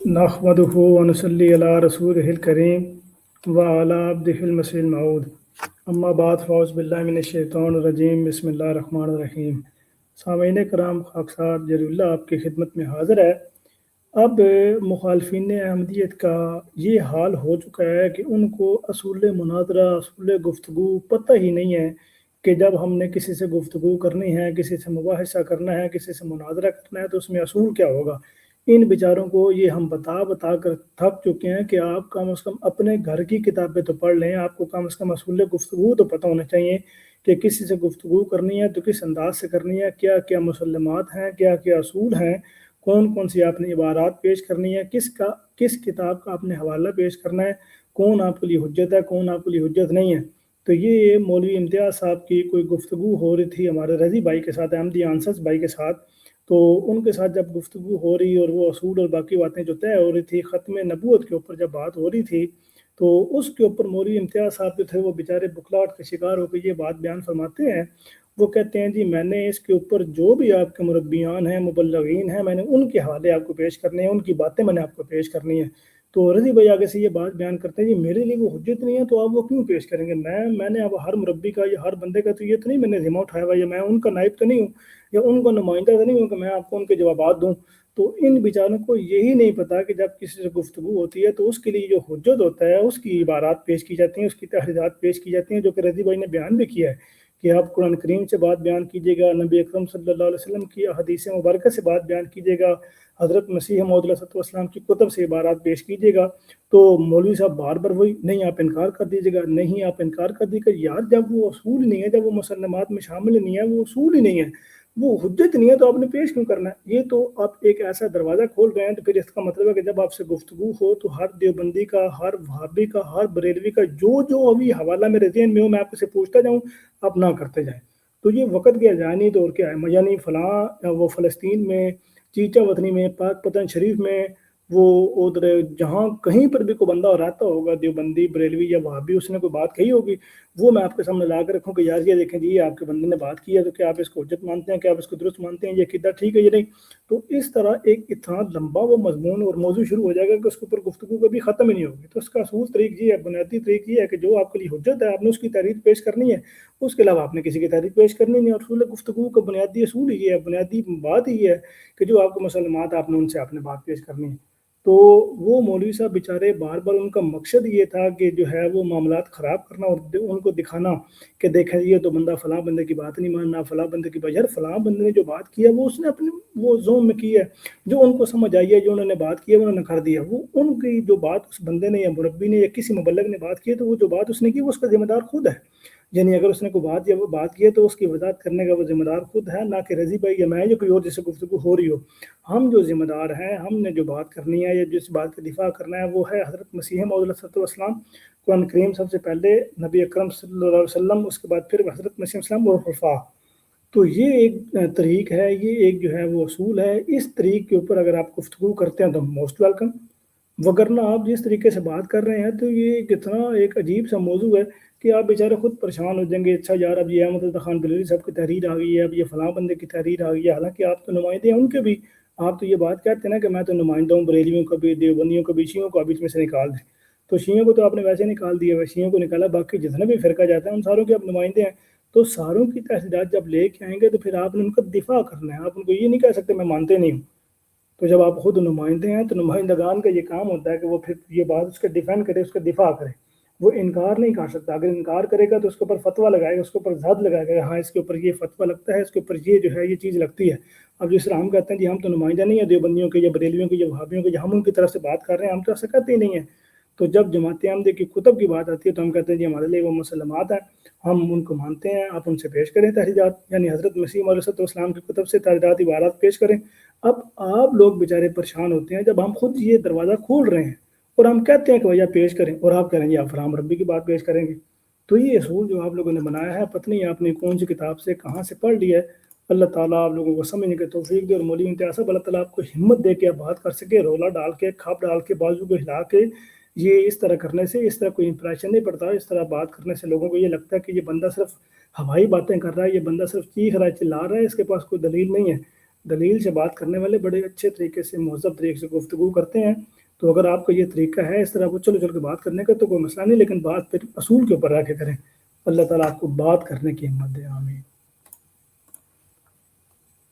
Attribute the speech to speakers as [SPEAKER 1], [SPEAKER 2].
[SPEAKER 1] نحمدہ ونصلی علی رسولہ الکریم وعلی عبدہ المسیح الموعود اما بعد فاعوذ باللہ من الشیطان الرجیم بسم اللہ الرحمن الرحیم۔ سامعین کرام، خاکسار جلیل اللہ آپ کی خدمت میں حاضر ہے۔ اب مخالفین احمدیت کا یہ حال ہو چکا ہے کہ ان کو اصول مناظرہ، اصول گفتگو پتہ ہی نہیں ہے کہ جب ہم نے کسی سے گفتگو کرنی ہے، کسی سے مباحثہ کرنا ہے، کسی سے مناظرہ کرنا ہے تو اس میں اصول کیا ہوگا۔ ان بیچاروں کو یہ ہم بتا کر تھک چکے ہیں کہ آپ کم از کم اپنے گھر کی کتابیں تو پڑھ لیں، آپ کو کم از کم اصول گفتگو تو پتہ ہونا چاہیے کہ کسی سے گفتگو کرنی ہے تو کس انداز سے کرنی ہے، کیا کیا مسلمات ہیں، کیا کیا اصول ہیں، کون کون سی آپ نے عبارات پیش کرنی ہے، کس کتاب کا آپ نے حوالہ پیش کرنا ہے، کون آپ کے لیے حجت ہے، کون آپ کے لیے حجت نہیں ہے۔ تو یہ مولوی امتیاز صاحب کی کوئی گفتگو ہو رہی تھی ہمارے رضی بھائی کے ساتھ، احمدی آنسرز بھائی کے ساتھ، تو ان کے ساتھ جب گفتگو ہو رہی اور وہ اصول اور باقی باتیں جو طے ہو رہی تھی، ختم نبوت کے اوپر جب بات ہو رہی تھی، تو اس کے اوپر مولوی امتیاز صاحب جو تھے وہ بیچارے بکلاہٹ کے شکار ہو کے یہ بات بیان فرماتے ہیں۔ وہ کہتے ہیں جی میں نے اس کے اوپر جو بھی آپ کے مربیان ہیں، مبلغین ہیں، میں نے ان کے حوالے آپ کو پیش کرنے ہیں، ان کی باتیں میں نے آپ کو پیش کرنی ہیں۔ تو رضی بھائی آگے سے یہ بات بیان کرتے ہیں جی میرے لیے وہ حجت نہیں ہے تو آپ وہ کیوں پیش کریں گے۔ میں نے اب ہر مربی کا یا ہر بندے کا تو یہ تو نہیں میں نے ذمہ اٹھایا ہوا، یا میں ان کا نائب تو نہیں ہوں یا ان کو نمائندہ تو نہیں ہوں کہ میں آپ کو ان کے جوابات دوں۔ تو ان بیچاروں کو یہی نہیں پتا کہ جب کسی سے گفتگو ہوتی ہے تو اس کے لیے جو حجت ہوتا ہے اس کی عبارات پیش کی جاتی ہیں، اس کی تحریرات پیش کی جاتی ہیں، جو کہ رضی بھائی نے بیان بھی کیا ہے کہ آپ قرآن کریم سے بات بیان کیجیے گا، نبی اکرم صلی اللہ علیہ وسلم کی احادیث مبارکہ سے بات بیان کیجیے گا، حضرت مسیح موعود علیہ السلام کی کتب سے عبارات پیش کیجیے گا۔ تو مولوی صاحب بار بار وہی نہیں، آپ انکار کر دیجیے گا، نہیں آپ انکار کر دیجیے گا۔ یار جب وہ اصول نہیں ہے، جب وہ مسلمات میں شامل نہیں ہے، وہ اصول ہی نہیں ہے، وہ حجت نہیں ہے تو آپ نے پیش کیوں کرنا ہے۔ یہ تو آپ ایک ایسا دروازہ کھول رہے ہیں، تو پھر اس کا مطلب ہے کہ جب آپ سے گفتگو ہو تو ہر دیوبندی کا، ہر وہابی کا، ہر بریلوی کا جو ابھی حوالہ میرے ذہن میں ہو میں آپ سے پوچھتا جاؤں، آپ نہ کرتے جائیں۔ تو یہ وقت کیا جانی دور کیا ہے، یعنی فلاں وہ فلسطین میں، چیچا وطنی میں، پاک پتن شریف میں، وہ ادھر جہاں کہیں پر بھی کوئی بندہ رہتا ہوگا دیوبندی، بریلوی یا وہابی، اس نے کوئی بات کہی ہوگی، وہ میں آپ کے سامنے لا کر رکھوں کہ یار یہ دیکھیں جی یہ آپ کے بندے نے بات کی ہے، تو کیا آپ اس کو حجت مانتے ہیں، کیا آپ اس کو درست مانتے ہیں، یہ کدھر ٹھیک ہے یہ نہیں۔ تو اس طرح ایک اتنا لمبا وہ مضمون اور موضوع شروع ہو جائے گا کہ اس کے اوپر گفتگو کبھی ختم ہی نہیں ہوگی۔ تو اس کا اصول طریق یہ ہے، بنیادی طریق یہ ہے کہ جو آپ کے لیے حجت ہے آپ نے اس کی تحریر پیش کرنی ہے، اس کے علاوہ آپ نے کسی کی تحریر پیش کرنی نہیں۔ اور اصول گفتگو کا بنیادی اصول یہ ہے، بنیادی بات یہ ہے کہ جو آپ کو مسلمات آپ نے ان سے آپ نے بات پیش کرنی ہے۔ تو وہ مولوی صاحب بیچارے بار بار ان کا مقصد یہ تھا کہ جو ہے وہ معاملات خراب کرنا اور ان کو دکھانا کہ دیکھیں یہ تو بندہ فلاں بندے کی بات نہیں ماننا، فلاں بندے کی بات، یار فلاں بندے نے جو بات کی ہے وہ اس نے اپنے وہ زوم میں کی ہے، جو ان کو سمجھ آئی ہے، جو انہوں نے بات کی ہے انہوں نے کر دیا۔ وہ ان کی جو بات اس بندے نے یا مربی نے یا کسی مبلغ نے بات کی ہے تو وہ جو بات اس نے کی وہ اس کا ذمہ دار خود ہے۔ یعنی اگر اس نے کوئی بات یا وہ بات کی ہے تو اس کی وضاحت کرنے کا وہ ذمہ دار خود ہے، نہ کہ رضی بھائی یا میں یا کوئی اور جس سے گفتگو ہو رہی ہو۔ ہم جو ذمہ دار ہیں، ہم نے جو بات کرنی ہے یا جس بات کا دفاع کرنا ہے وہ ہے حضرت مسیح موعود علیہ السلام، قرآن کریم سب سے پہلے، نبی اکرم صلی اللہ علیہ وسلم، اس کے بعد پھر حضرت مسیح السلام اور خلفاء۔ تو یہ ایک طریق ہے، یہ ایک جو ہے وہ اصول ہے۔ اس طریق کے اوپر اگر آپ گفتگو کرتے ہیں تو موسٹ ویلکم، وگرنہ آپ جس طریقے سے بات کر رہے ہیں تو یہ کتنا ایک عجیب سا موضوع ہے کہ آپ بیچارے خود پریشان ہو جائیں گے۔ اچھا یار اب یہ احمد خان بریلوی صاحب کی تحریر آ گئی ہے، اب یہ فلاں بندے کی تحریر آ گئی ہے، حالانکہ آپ تو نمائندے ہیں ان کے بھی۔ آپ تو یہ بات کہتے ہیں نا کہ میں تو نمائندہ ہوں بریلویوں کا بھی، دیوبندیوں کا بھی، شیعوں کو بیچ میں سے نکال دیں۔ تو شیعوں کو تو آپ نے ویسے نکال دیا ہے، شیعوں کو نکالا، باقی جتنے بھی فرقہ جاتا ہے ان ساروں کے آپ نمائندے ہیں۔ تو ساروں کی تحریرات جب لے کے آئیں گے تو پھر آپ نے ان کا دفاع کرنا ہے، آپ ان کو یہ نہیں کہہ سکتے میں مانتے نہیں ہوں۔ تو جب آپ خود نمائندے ہیں تو نمائندگان کا یہ کام ہوتا ہے کہ وہ پھر یہ بات اس کا ڈیفینڈ کرے، اس کا دفاع کرے۔ وہ انکار نہیں کر سکتا، اگر انکار کرے گا تو اس کے اوپر فتویٰ لگائے گا، اس کے اوپر زد لگائے گا، ہاں اس کے اوپر یہ فتویٰ لگتا ہے، اس کے اوپر یہ جو ہے یہ چیز لگتی ہے۔ اب جس طرح ہم کہتے ہیں جی ہم تو نمائندہ نہیں ہیں دیوبندیوں کے یا بریلویوں کے یا وہابیوں کے، یا ہم ان کی طرف سے بات کر رہے ہیں، ہم تو ایسا کہتے ہی نہیں ہیں۔ تو جب جماعت احمدیہ کی کتب کی بات آتی ہے تو ہم کہتے ہیں جی ہمارے لیے وہ مسلمات ہیں، ہم ان کو مانتے ہیں، آپ ان سے پیش کریں تحریرات، یعنی حضرت مسیح علیہ السلام کی کتب سے تحریرات عبارات پیش کریں۔ اب آپ لوگ بیچارے پریشان ہوتے ہیں جب ہم خود یہ دروازہ کھول رہے ہیں اور ہم کہتے ہیں کہ بھیا پیش کریں، اور آپ کہہ رہے ہیں آپ فرام ربی کی بات پیش کریں گے۔ تو یہ اصول جو آپ لوگوں نے بنایا ہے، پتہ نہیں آپ نے کون سی کتاب سے کہاں سے پڑھ لیا ہے۔ اللہ تعالیٰ آپ لوگوں کو سمجھنے کی توفیق دے، اور مولوی امتیاز صاحب اللہ تعالیٰ آپ کو ہمت دے کے آپ بات کر سکے، رولا ڈال کے، کھپ ڈال کے، بازو کو ہلا کے۔ یہ اس طرح کرنے سے اس طرح کوئی امپریشن نہیں پڑتا، اس طرح بات کرنے سے لوگوں کو یہ لگتا ہے کہ یہ بندہ صرف ہوائی باتیں کر رہا ہے، یہ بندہ صرف چیخ رہا ہے، چلا رہا ہے، اس کے پاس کوئی دلیل نہیں ہے۔ دلیل سے بات کرنے والے بڑے اچھے طریقے سے، مہذب طریقے سے گفتگو کرتے ہیں۔ تو اگر آپ کا یہ طریقہ ہے اس طرح چل کے بات کرنے کا تو کوئی مسئلہ نہیں، لیکن بات پھر اصول کے اوپر رہ کے کریں۔ اللہ تعالیٰ آپ کو بات کرنے کی ہمت دے، آمین۔